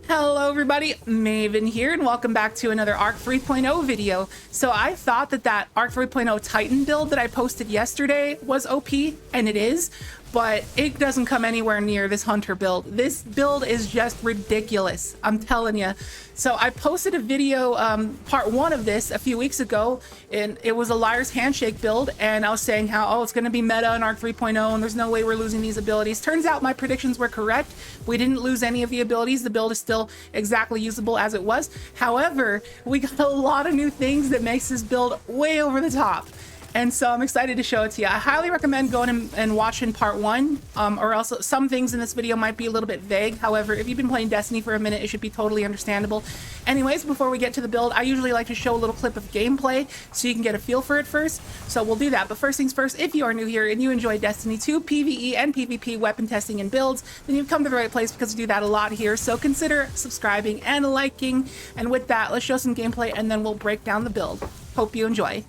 Hello everybody, Maven here, and welcome back to another Arc 3.0 video. So I thought that Arc 3.0 Titan build that I posted yesterday was OP, and it is, but it doesn't come anywhere near this Hunter build. This build is just ridiculous, I'm telling you. So I posted a video, part one of this a few weeks ago, and it was a Liar's Handshake build, and I was saying how, oh, it's going to be meta in Arc 3.0, and there's no way we're losing these abilities. Turns out my predictions were correct. We didn't lose any of the abilities. The build is still exactly usable as it was. However, we got a lot of new things that makes this build way over the top. And so I'm excited to show it to you. I highly recommend going and watching part one, or else some things in this video might be a little bit vague. However, if you've been playing Destiny for a minute, it should be totally understandable. Anyways, before we get to the build, I usually like to show a little clip of gameplay so you can get a feel for it first. So we'll do that. But first things first, if you are new here and you enjoy Destiny 2, PvE and PvP weapon testing and builds, then you've come to the right place because we do that a lot here. So consider subscribing and liking. And with that, let's show some gameplay and then we'll break down the build. Hope you enjoy.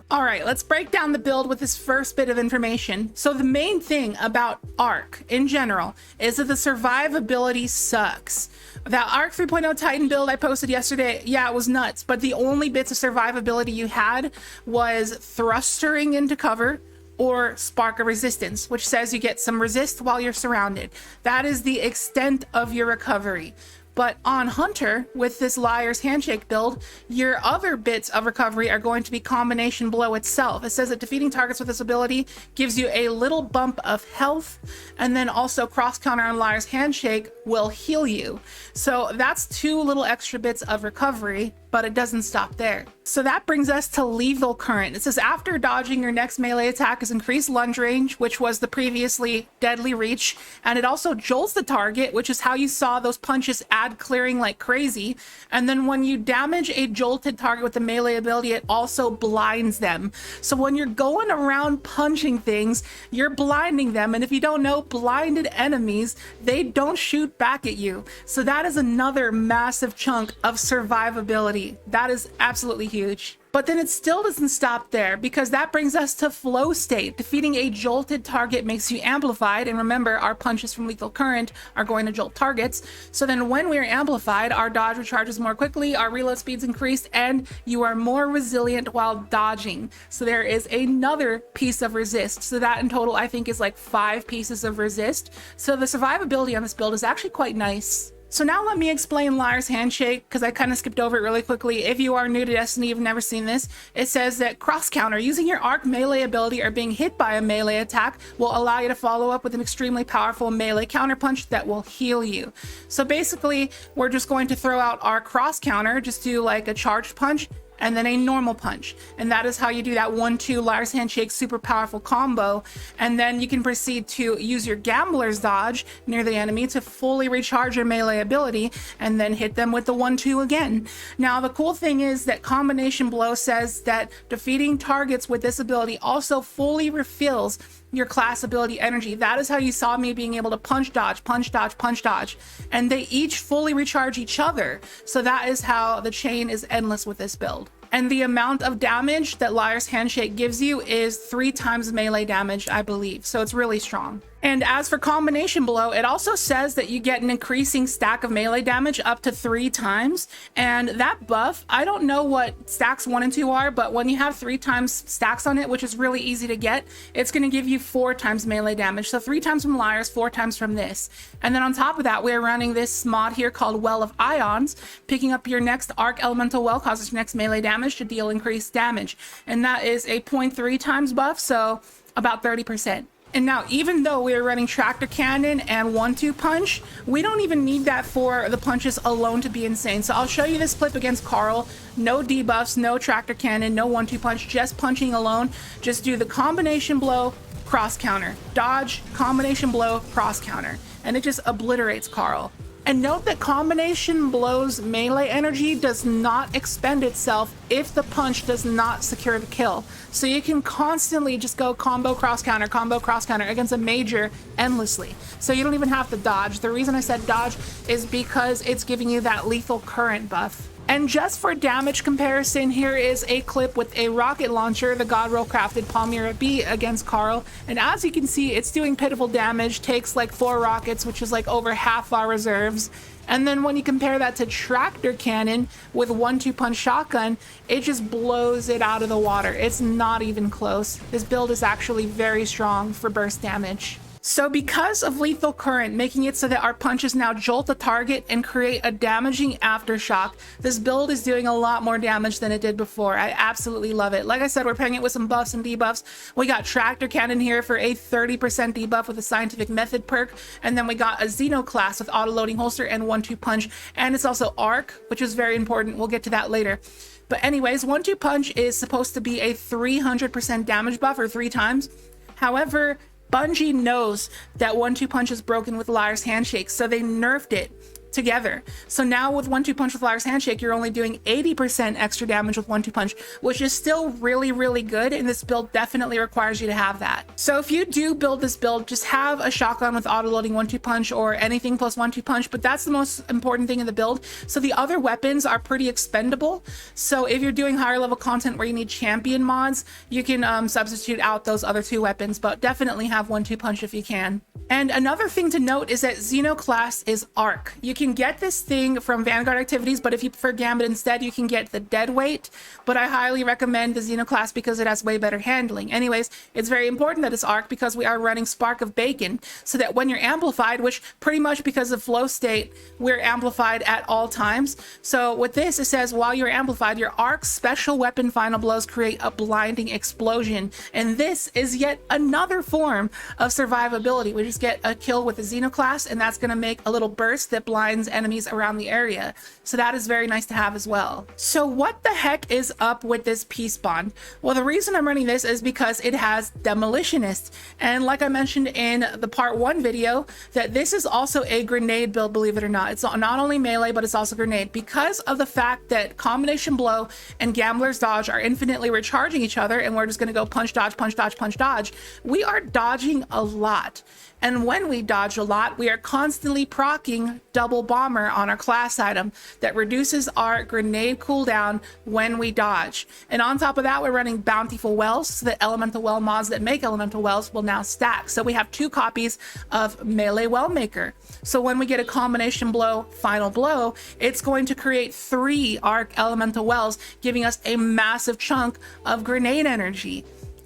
All right, let's break down the build with this first bit of information. So the main thing about Arc in general is that the survivability sucks. That Arc 3.0 Titan build I posted yesterday, yeah, it was nuts, but the only bits of survivability you had was thrustering into cover or Spark of Resistance, which says you get some resist while you're surrounded. That is the extent of your recovery. But on Hunter, with this Liar's Handshake build, your other bits of recovery are going to be combination blow itself. It says that defeating targets with this ability gives you a little bump of health, and then also cross counter on Liar's Handshake will heal you. So that's two little extra bits of recovery, but it doesn't stop there. So that brings us to lethal current. It says after dodging, your next melee attack is increased lunge range, which was the previously deadly reach, and it also jolts the target, which is how you saw those punches add clearing like crazy. And then when you damage a jolted target with the melee ability, it also blinds them. So when you're going around punching things, you're blinding them, and if you don't know, blinded enemies, they don't shoot back at you. So that is another massive chunk of survivability. That is absolutely huge. But then it still doesn't stop there, because that brings us to flow state. Defeating a jolted target makes you amplified, and remember, our punches from lethal current are going to jolt targets. So then when we are amplified, our dodge recharges more quickly, our reload speeds increased, and you are more resilient while dodging. So there is another piece of resist. So that in total I think is like 5 pieces of resist. So the survivability on this build is actually quite nice. So now let me explain Liar's Handshake, because I kind of skipped over it really quickly. If you are new to Destiny, you've never seen this, it says that cross counter, using your arc melee ability or being hit by a melee attack, will allow you to follow up with an extremely powerful melee counter punch that will heal you. So basically, we're just going to throw out our cross counter, just do like a charged punch, and then a normal punch. And that is how you do that 1-2 Liar's Handshake super powerful combo. And then you can proceed to use your Gambler's Dodge near the enemy to fully recharge your melee ability, and then hit them with the 1-2 again. Now, the cool thing is that combination blow says that defeating targets with this ability also fully refills your class ability energy. That is how you saw me being able to punch dodge, punch dodge, punch dodge, and they each fully recharge each other. So that is how the chain is endless with this build. And the amount of damage that Liar's Handshake gives you is 3 times melee damage, I believe. So it's really strong. And as for combination blow, it also says that you get an increasing stack of melee damage up to 3 times. And that buff, I don't know what stacks 1 and 2 are, but when you have 3 times stacks on it, which is really easy to get, it's going to give you 4 times melee damage. So 3 times from Liars, 4 times from this. And then on top of that, we're running this mod here called Well of Ions. Picking up your next Arc Elemental Well causes your next melee damage to deal increased damage. And that is a 0.3 times buff, so about 30%. And now, even though we're running Tractor Cannon and 1-2 Punch, we don't even need that for the punches alone to be insane. So I'll show you this clip against Carl. No debuffs, no Tractor Cannon, no 1-2 Punch, just punching alone. Just do the combination blow, cross counter. Dodge, combination blow, cross counter. And it just obliterates Carl. And note that combination blow's melee energy does not expend itself if the punch does not secure the kill. So you can constantly just go combo cross counter against a major endlessly. So you don't even have to dodge. The reason I said dodge is because it's giving you that lethal current buff. And just for damage comparison, here is a clip with a rocket launcher, the Godroll crafted Palmyra B against Carl. And as you can see, it's doing pitiful damage, takes like 4 rockets, which is like over half our reserves. And then when you compare that to Tractor Cannon with 1-2 Punch Shotgun, it just blows it out of the water. It's not even close. This build is actually very strong for burst damage. So because of lethal current, making it so that our punches now jolt the target and create a damaging aftershock, this build is doing a lot more damage than it did before. I absolutely love it. Like I said, we're pairing it with some buffs and debuffs. We got Tractor Cannon here for a 30% debuff with a Scientific Method perk, and then we got a Xeno class with auto-loading holster and 1-2 Punch, and it's also Arc, which is very important. We'll get to that later. But anyways, 1-2 Punch is supposed to be a 300% damage buff, or 3 times. However, Bungie knows that 1-2 Punch is broken with Liar's Handshake, so they nerfed it together. So now with 1-2 Punch with Liar's Handshake, you're only doing 80% extra damage with 1-2 Punch, which is still really, really good, and this build definitely requires you to have that. So if you do build this build, just have a shotgun with auto-loading 1-2 Punch or anything plus 1-2 Punch, but that's the most important thing in the build. So the other weapons are pretty expendable. So if you're doing higher level content where you need champion mods, you can substitute out those other 2 weapons, but definitely have 1-2 Punch if you can. And another thing to note is that Xeno class is Arc. You can get this thing from Vanguard activities, but if you prefer Gambit instead, you can get the dead weight. But I highly recommend the Xeno class because it has way better handling. Anyways, it's very important that it's Arc because we are running Spark of Bacon, so that when you're amplified, which pretty much because of flow state, we're amplified at all times. So with this, it says while you're amplified, your Arc special weapon final blows create a blinding explosion. And this is yet another form of survivability. We just get a kill with the Xeno class, and that's going to make a little burst that blinds enemies around the area. So that is very nice to have as well. So what the heck is up with this peace bond? Well, the reason I'm running this is because it has Demolitionist. And like I mentioned in the part 1 video, that this is also a grenade build, believe it or not. It's not only melee, but it's also grenade. Because of the fact that combination blow and Gambler's Dodge are infinitely recharging each other, and we're just going to go punch, dodge, punch, dodge, punch, dodge, we are dodging a lot. And when we dodge a lot, we are constantly proccing Double Bomber on our class item that reduces our grenade cooldown when we dodge. And on top of that, we're running Bountiful Wells, so that elemental well mods that make elemental wells will now stack. So we have 2 copies of Melee Well Maker. So when we get a combination blow, final blow, it's going to create 3 Arc elemental wells, giving us a massive chunk of grenade energy.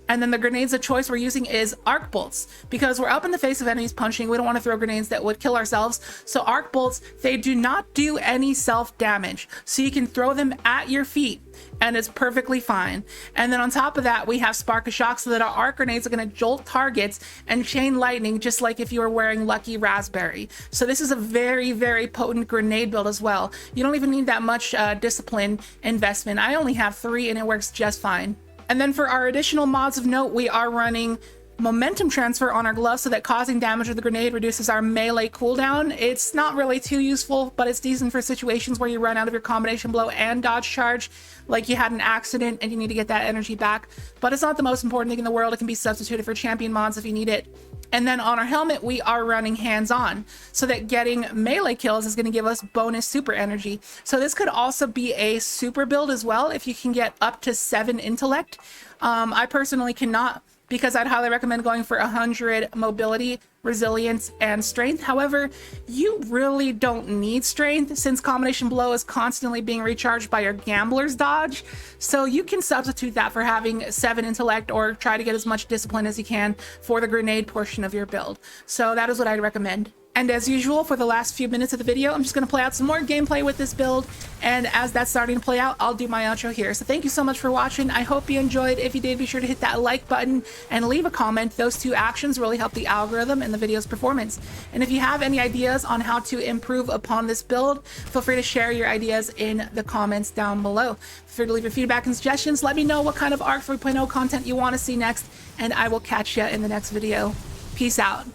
And then the grenades of choice we're using is arc bolts, because we're up in the face of enemies punching. We don't want to throw grenades that would kill ourselves. So arc bolts, they do not do any self damage. So you can throw them at your feet and it's perfectly fine. And then on top of that, we have Spark of Shock, so that our arc grenades are going to jolt targets and chain lightning, just like if you were wearing Lucky Raspberry. So this is a very, very potent grenade build as well. You don't even need that much discipline investment. I only have 3 and it works just fine. And then for our additional mods of note, we are running momentum transfer on our gloves, so that causing damage with the grenade reduces our melee cooldown. It's not really too useful, but it's decent for situations where you run out of your combination blow and dodge charge, like you had an accident and you need to get that energy back. But it's not the most important thing in the world. It can be substituted for champion mods if you need it. And then on our helmet, we are running hands-on, so that getting melee kills is going to give us bonus super energy. So this could also be a super build as well if you can get up to 7 intellect. I personally cannot, because I'd highly recommend going for 100 mobility, resilience, and strength. However, you really don't need strength since combination blow is constantly being recharged by your gambler's dodge. So you can substitute that for having 7 intellect, or try to get as much discipline as you can for the grenade portion of your build. So that is what I'd recommend. And as usual, for the last few minutes of the video, I'm just going to play out some more gameplay with this build. And as that's starting to play out, I'll do my outro here. So thank you so much for watching. I hope you enjoyed. If you did, be sure to hit that like button and leave a comment. Those 2 actions really help the algorithm and the video's performance. And if you have any ideas on how to improve upon this build, feel free to share your ideas in the comments down below. Feel free to leave your feedback and suggestions. Let me know what kind of ARC 3.0 content you want to see next, and I will catch you in the next video. Peace out.